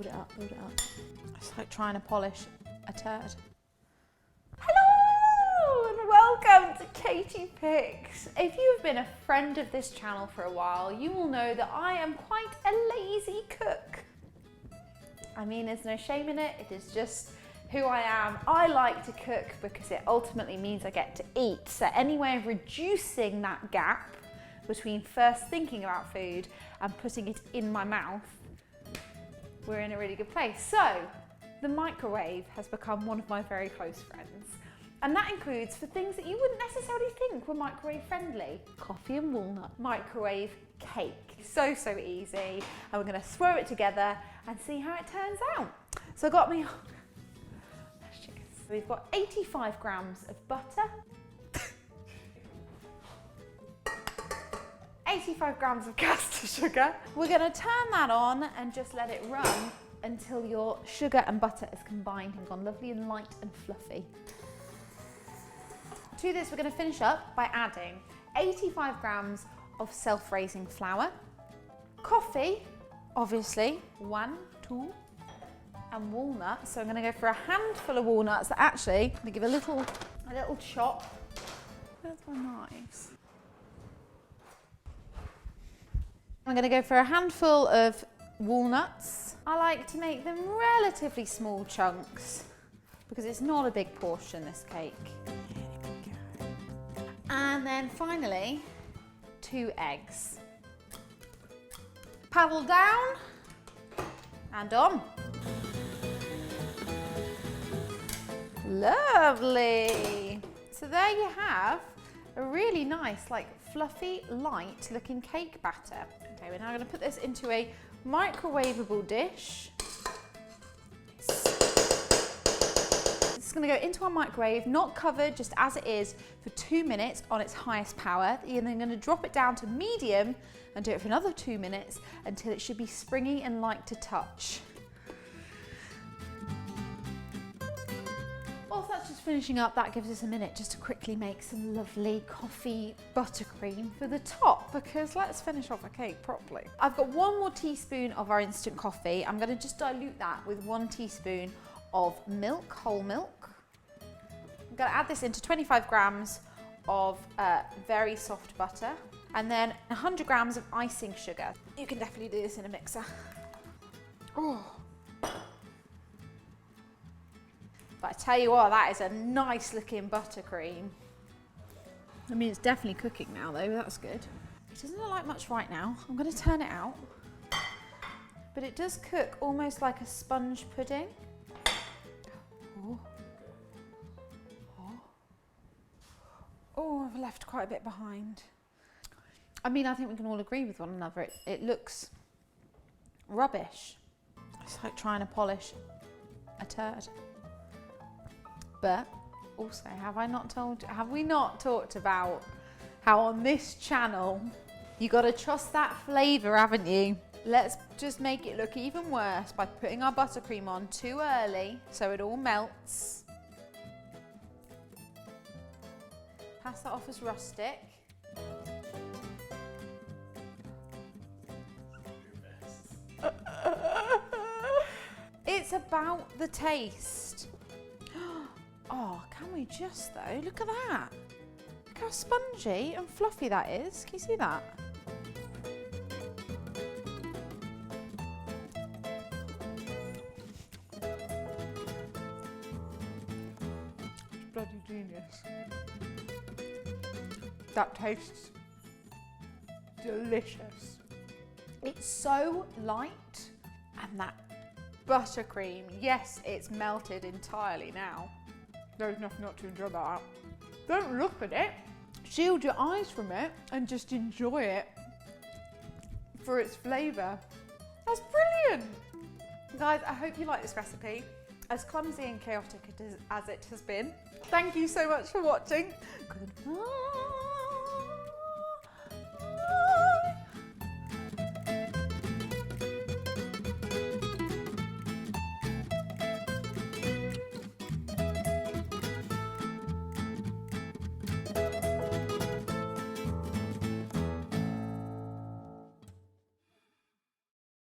Build it up, build it up. It's like trying to polish a turd. And welcome to Katie.Pix. If you have been a friend of this channel for a while, you will know that I am quite a lazy cook. I mean, there's no shame in it, it is just who I am. I like to cook because it ultimately means I get to eat. So any way of reducing that gap between first thinking about food and putting it in my mouth, we're in a really good place. So the microwave has become one of my very close friends. And that includes for things that you wouldn't necessarily think were microwave friendly. Coffee and walnut microwave cake. So easy. And we're gonna throw it together and see how it turns out. So I got me, we've got 85 grams of butter, 85 grams of caster sugar. We're gonna turn that on and just let it run until your sugar and butter is combined and gone lovely and light and fluffy. To this, we're going to finish up by adding 85 grams of self-raising flour, coffee, obviously, 1, 2, and walnuts. So I'm going to go for a handful of walnuts that actually, I'm going to give a little chop. Where's my knives? I'm going to go for a handful of walnuts. I like to make them relatively small chunks because it's not a big portion, this cake. And then finally, 2 eggs. Paddle down and on. Lovely. So there you have a really nice, like fluffy, light looking cake batter. Okay, we're now going to put this into a microwavable dish. It's going to go into our microwave, not covered, just as it is, for 2 minutes on its highest power. And then going to drop it down to medium and do it for another 2 minutes until it should be springy and light to touch. Whilst that's just finishing up, that gives us a minute just to quickly make some lovely coffee buttercream for the top, because let's finish off a cake properly. I've got 1 more teaspoon of our instant coffee. I'm going to just dilute that with 1 teaspoon of milk, whole milk. I'm going to add this into 25 grams of very soft butter, and then 100 grams of icing sugar. You can definitely do this in a mixer. Oh. But I tell you what, that is a nice looking buttercream. I mean, it's definitely cooking now though, that's good. It doesn't look like much right now. I'm going to turn it out. But it does cook almost like a sponge pudding. Oh. Oh, I've left quite a bit behind. I mean, I think we can all agree with one another. It looks rubbish. It's like trying to polish a turd. But also, have we not talked about how on this channel, you gotta trust that flavour, haven't you? Let's just make it look even worse by putting our buttercream on too early so it all melts. Pass that off as rustic. It's about the taste. Oh, can we just though? Look at that. Look how spongy and fluffy that is. Can you see that? It's bloody genius. That tastes delicious. It's so light, and that buttercream, yes, it's melted entirely now. There's nothing not to enjoy about that. Don't look at it. Shield your eyes from it and just enjoy it for its flavour. That's brilliant. Guys, I hope you like this recipe. As clumsy and chaotic as it has been. Thank you so much for watching. Goodbye.